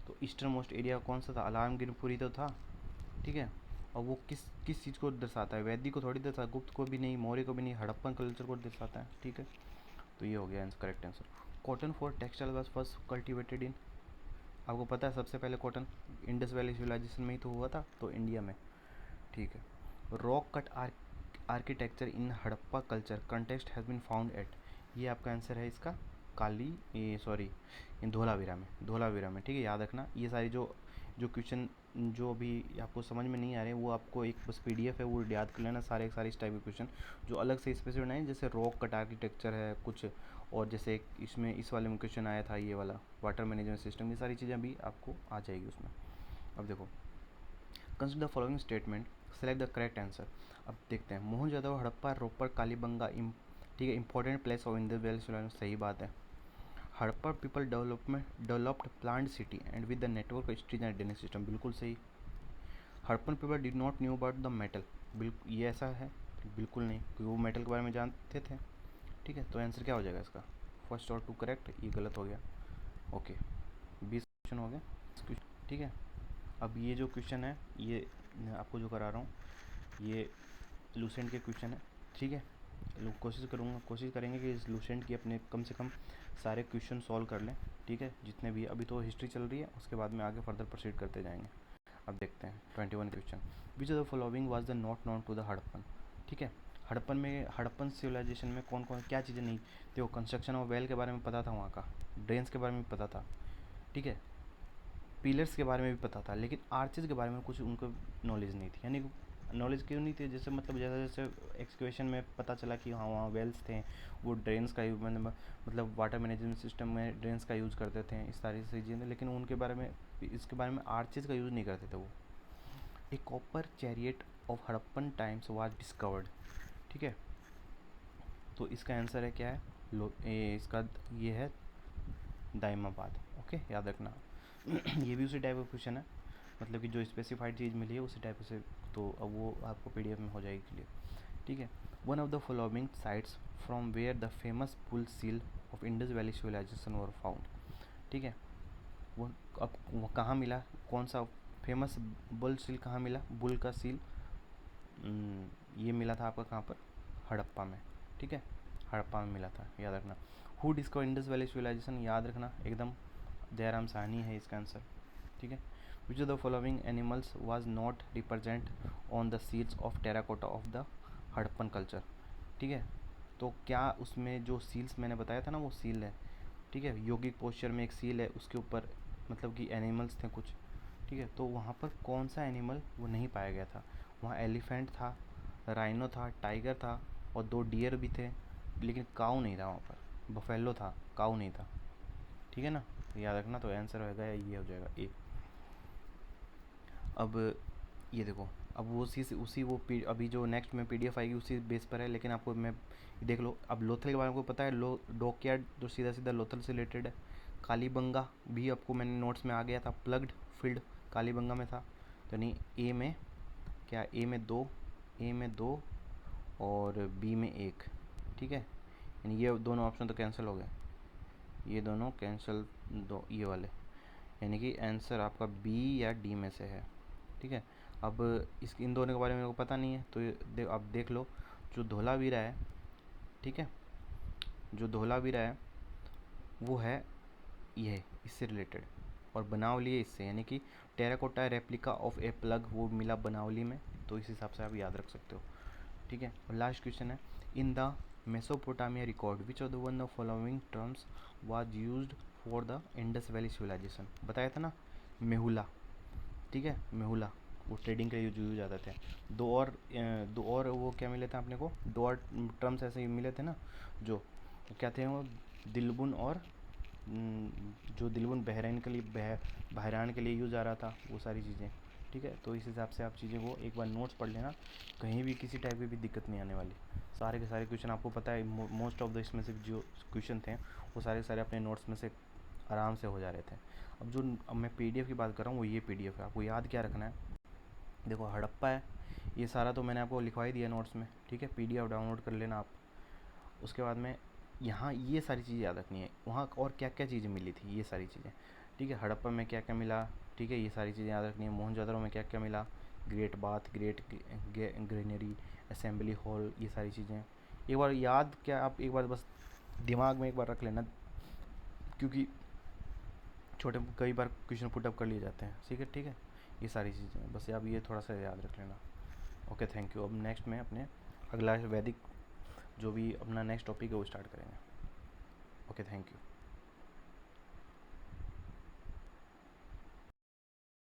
तो ईस्टर्न मोस्ट एरिया कौन सा था? अलामगिरपुर ही तो था। ठीक है, और वो किस चीज़ को दर्शाता है? वैदिक को थोड़ी दर्शाता, गुप्त को भी नहीं, मौर्य को भी नहीं, हड़प्पन कल्चर को दर्शाता है। ठीक है, तो ये हो गया correct answer. Cotton for textile was first cultivated in, आपको पता है सबसे पहले कॉटन इंडस वैली सिविलाइजेशन में ही तो हुआ था, तो इंडिया में। ठीक है, rock cut architecture in Harappa culture context has been found at, ये आपका आंसर है इसका काली, ये सॉरी, इन धोलावीरा में, धोलावीरा में। ठीक है, याद रखना ये सारी जो जो क्वेश्चन जो अभी आपको समझ में नहीं आ रहे वो आपको एक बस पीडीएफ है वो याद कर लेना, सारे सारे इस टाइप के क्वेश्चन जो अलग से स्पेसिफिक नहीं, जैसे रॉक कट आर्किटेक्चर है कुछ, और जैसे इसमें इस वाले में क्वेश्चन आया था ये वाला वाटर मैनेजमेंट सिस्टम, ये सारी चीज़ें भी आपको आ जाएगी उसमें। अब देखो, consider the following statement, select the correct answer. अब देखते हैं, मोहनजोदड़ो, हड़प्पा, रोपड़, कालीबंगा, ठीक है, important place of Indus valley civilization, सही बात है। Harappa people developed plant city and with the network street and drainage system, बिल्कुल सही। Harappan people did not knew about the metal, बिल्कुल ये ऐसा है, बिल्कुल नहीं, क्योंकि वो मेटल के बारे में जानते थे। ठीक है, तो आंसर क्या हो जाएगा इसका? फर्स्ट और टू करेक्ट, ये गलत हो गया। ओके, 20 क्वेश्चन हो गए। ठीक है, अब ये जो क्वेश्चन है ये मैं आपको जो करा रहा हूँ ये लूसेंट के क्वेश्चन है। ठीक है, कोशिश करेंगे कि इस लूसेंट की अपने कम से कम सारे क्वेश्चन सॉल्व कर लें। ठीक है, जितने भी, अभी तो हिस्ट्री चल रही है, उसके बाद में आगे फर्दर प्रोसीड करते जाएंगे। अब देखते हैं 21 question, which of the following was the not known to the Harappan. ठीक है, हड़प्पन सिविलाइजेशन में कौन कौन क्या चीज़ें नहीं, देखो, कंस्ट्रक्शन ऑफ वेल के बारे में पता था, वहाँ का ड्रेन्स के बारे में पता था। ठीक है, पिलर्स के बारे में भी पता था, लेकिन आर्चेज़ के बारे में कुछ उनको नॉलेज नहीं थी। यानी नॉलेज क्यों नहीं थी? जैसे मतलब जैसे जैसे एक्सक्वेशन में पता चला कि हाँ वहाँ वेल्स थे, वो ड्रेन्स का मतलब वाटर मैनेजमेंट सिस्टम में ड्रेन्स का यूज़ करते थे, इस सारी चीज़ें, लेकिन उनके बारे में, इसके बारे में आर्चेज़ का यूज़ नहीं करते थे वो। A copper chariot of Harappan times was discovered. ठीक है, तो इसका आंसर है क्या है? इसका ये है दाइमाबाद। ओके, याद रखना। ये भी उसी टाइप का क्वेश्चन है, मतलब कि जो स्पेसिफाइड चीज़ मिली है उसी टाइप से, तो अब वो आपको पीडीएफ में हो जाएगी क्लियर। ठीक है, one of the following sites from where the famous bull seal of Indus valley civilization were found. ठीक है, वो अब वो कहाँ मिला, कौन सा फेमस बुल सील कहाँ मिला? बुल का सील ये मिला था आपका कहाँ पर? हड़प्पा में। ठीक है, हड़प्पा में मिला था, याद रखना। Who discover Indus valley civilization, याद रखना एकदम, दयाराम साहनी है इसका आंसर, ठीक है। Which of the following animals was not represent on the seals of terracotta of the Harappan culture, ठीक है। तो क्या उसमें जो सील्स मैंने बताया था ना, वो सील है, ठीक है, योगिक पोस्चर में एक सील है, उसके ऊपर मतलब कि एनिमल्स थे कुछ, ठीक है। तो वहाँ पर कौन सा एनिमल वो नहीं पाया गया था? वहाँ एलिफेंट था, राइनो था, टाइगर था और 2 डियर भी थे, लेकिन काऊ नहीं था वहाँ पर, बफेलो था, काऊ नहीं था, ठीक है ना। तो याद रखना, तो आंसर होगा ये हो जाएगा ए। अब ये देखो, अब वो उसी वो अभी जो नेक्स्ट में पीडीएफ आएगी उसी बेस पर है, लेकिन आपको मैं देख लो। अब लोथल के बारे में आपको पता है, डॉकयार्ड जो सीधा सीधा लोथल से रिलेटेड है। कालीबंगा भी आपको मैंने नोट्स में आ गया था, प्लग्ड फील्ड कालीबंगा में था। तो नहीं, ए में क्या, ए में दो और बी में 1, ठीक है। यानी ये दोनों ऑप्शन तो कैंसिल हो गए, ये दोनों कैंसिल, दो ये वाले, यानी कि आंसर आपका बी या डी में से है, ठीक है। अब इन दोनों के बारे में मेरे को पता नहीं है, तो अब देख लो, जो धोलावीरा है, ठीक है, जो धोलावीरा है वो है ये इससे रिलेटेड, और बनावली है इससे, यानी कि terracotta replica of A plug वो मिला बनावली में, तो इस हिसाब से आप याद रख सकते हो, ठीक है। और लास्ट क्वेश्चन है, in the Mesopotamia record which of the one the following terms was used for the Indus valley civilization, बताया था ना, मेहुला, ठीक है, मेहुला वो ट्रेडिंग के लिए यूज जाते थे। दो और वो क्या मिले थे अपने को, 2 और टर्म्स ऐसे ही मिले थे ना, जो क्या थे वो, दिलबुन और जो दिलबुन बहरैन के लिए बहरान के लिए यूज़ आ रहा था, वो सारी चीज़ें, ठीक है। तो इस हिसाब से आप चीज़ें को एक बार नोट्स पढ़ लेना, कहीं भी किसी टाइप की भी दिक्कत नहीं आने वाली। सारे के सारे क्वेश्चन आपको पता है, मोस्ट ऑफ द इसमें से जो क्वेश्चन थे वो सारे के सारे अपने नोट्स में से आराम से हो जा रहे थे। अब मैं पीडीएफ की बात कर रहा हूँ, वो ये पीडीएफ है, आपको याद क्या रखना है, देखो हड़प्पा है, ये सारा तो मैंने आपको लिखवा ही दिया नोट्स में, ठीक है, पीडीएफ डाउनलोड कर लेना आप। उसके बाद में यहाँ ये सारी चीज़ें याद रखनी है, वहाँ और क्या क्या चीज़ें मिली थी, ये सारी चीज़ें, ठीक है। हड़प्पा में क्या क्या मिला, ठीक है, ये सारी चीज़ें याद रखनी है। मोहनजोदड़ो में क्या क्या मिला, great bath, great granary, assembly hall, ये सारी चीज़ें एक बार याद, क्या आप एक बार बस दिमाग में एक बार रख लेना, क्योंकि छोटे कई बार क्वेश्चन पुटअप कर लिए जाते हैं, ठीक है, ठीक है। ये सारी चीज़ें बस आप ये थोड़ा सा याद रख लेना। Okay, thank you. अब नेक्स्ट में अपने अगला वैदिक जो भी अपना नेक्स्ट टॉपिक है वो स्टार्ट करेंगे। Okay, thank you.